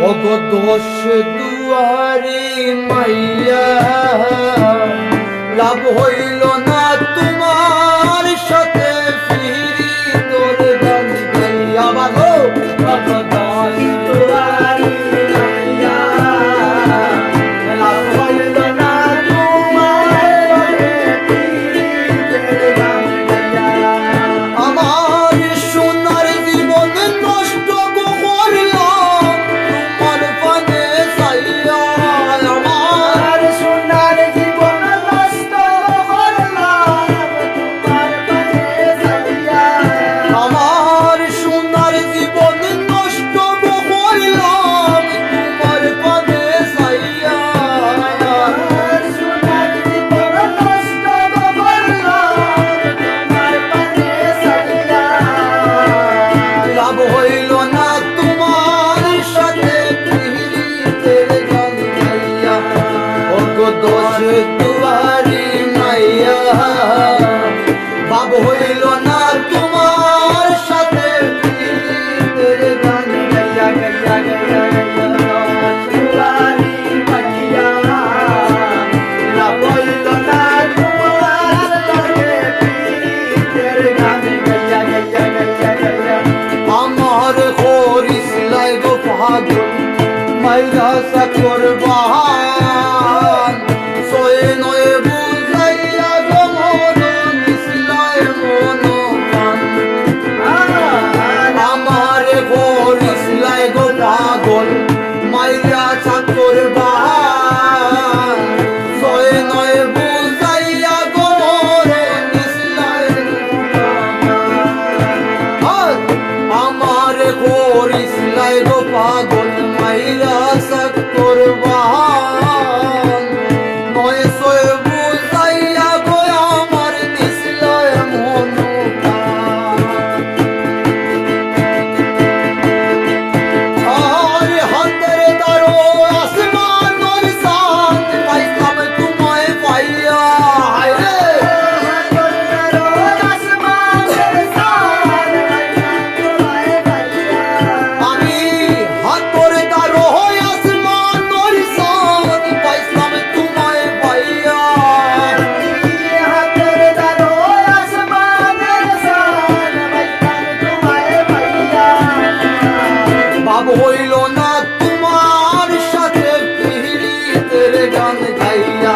ওগো দোষ দুয়ারি মাইয়া লাভ হইল না তোমার সাথে ফিরি তোর গান গাইয়া বাগো ওগো দোষ দুয়ারি মাইয়া লাভ হইল না তোমার সাথে ফিরি তোর গান গাইয়া আমার সোনার জীবন নষ্ট করলাম তোমার পানে চাইয়া আমার সোনার জীবন নষ্ট করলাম তোমার পানে চাইয়া আমার সোনার জীবন নষ্ট করলাম তোমার পানে চাইয়া আমার সোনার জীবন নষ্ট করলাম তোমার পানে চাইয়া লাভ হইল না তোমার সাথে প্রীতের গান গাইয়া ওগো দোষ দুয়ারি মাইয়া লাভ হইল না তোমার সাথে প্রীতের গান গাইয়া গাইয়া গাইয়া গাইয়া দুয়ারি মাইয়া লাভ হইল না তোমার সাথে প্রীতের গান গাইয়া গাইয়া গাইয়া গাইয়া আমার করিস লাগো পাগল মাইরা সাকর বাহান সোয়ে নয়ে বুঝাইয়া গো মন মিশলায় মন প্রাণ আমার করিস লাগো পাগল মাইরা সাকর বাহান সোয়ে নয়ে বুঝাইয়া গো মন মিশলায় আমার করিস লাগো পাগল মাইরা সাকর বাহান নয় সয়ে বুঝাইয়া গো আমার নিসলায় মন আর হাতের দারো আসমান ওর সাথ পাইতাম তোমায় পাইয়া হায়রে হাতের দারো আসমান ওর সাথ তোমায় পাইয়া আমি হাতর দারো আসমান ওর সাথ পাইতাম তোমায় পাইয়া হাতের দারো আসমান ওর সাথ পাইতাম তোমায় পাইয়া বাব হইল না তোমার সাথে প্রীতের গান গাইয়া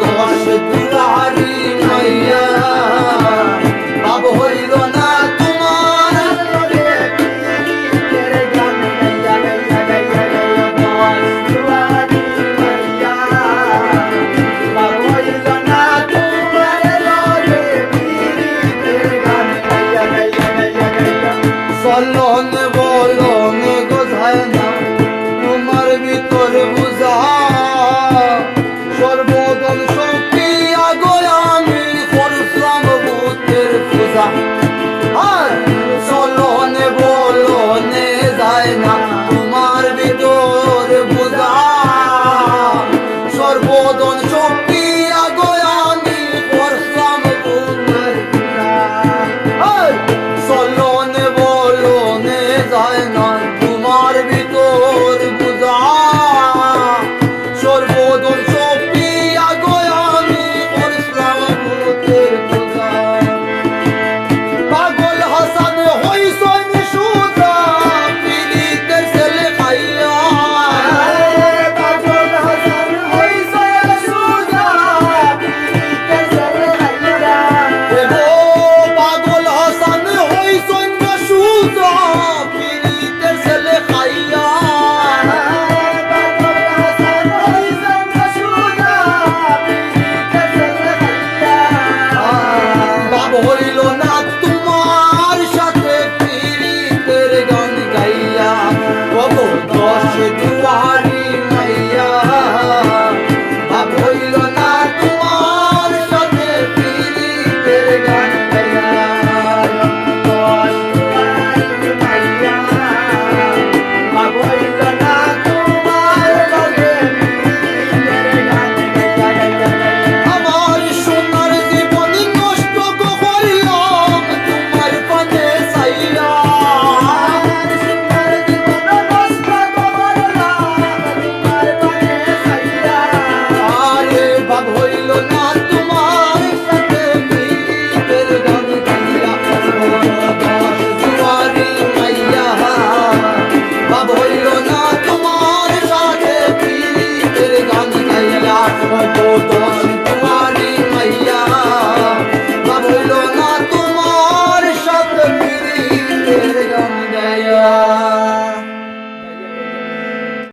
দোষ দুয়ারি মাইয়া বাব হইল না তোমার সাথে প্রীতের গান গাইয়া গাইয়া গাইয়া গাইয়া দোষ দুয়ারি মাইয়া বাব হইল না তোমার সাথে প্রীতের গান গাইয়া গাইয়া গাইয়া গাইয়া চলন বলন গোঝায় না তোমার ভিতর বুঝা সর্বদল শক্তি আগো আমি করলাম ভূতের পূজা আর চলনে বলনে যায় না তোমার ভিতর বুঝা সর্বদল শক্তি আগো আমি করলাম ভূতের পূজা আর চলনে বলনে যায় না তোমার ভিতর বুঝা সর্বদল শক্তি আগো আমি করলাম ভূতের পূজা পাগল হাসান হইসন সুজা পীড়িতের ছেলে খাইয়া পাগল হাসান হইসন সুজা পীড়িতের ছেলে খাইয়া এগো পাগল হাসান হইসন সুজা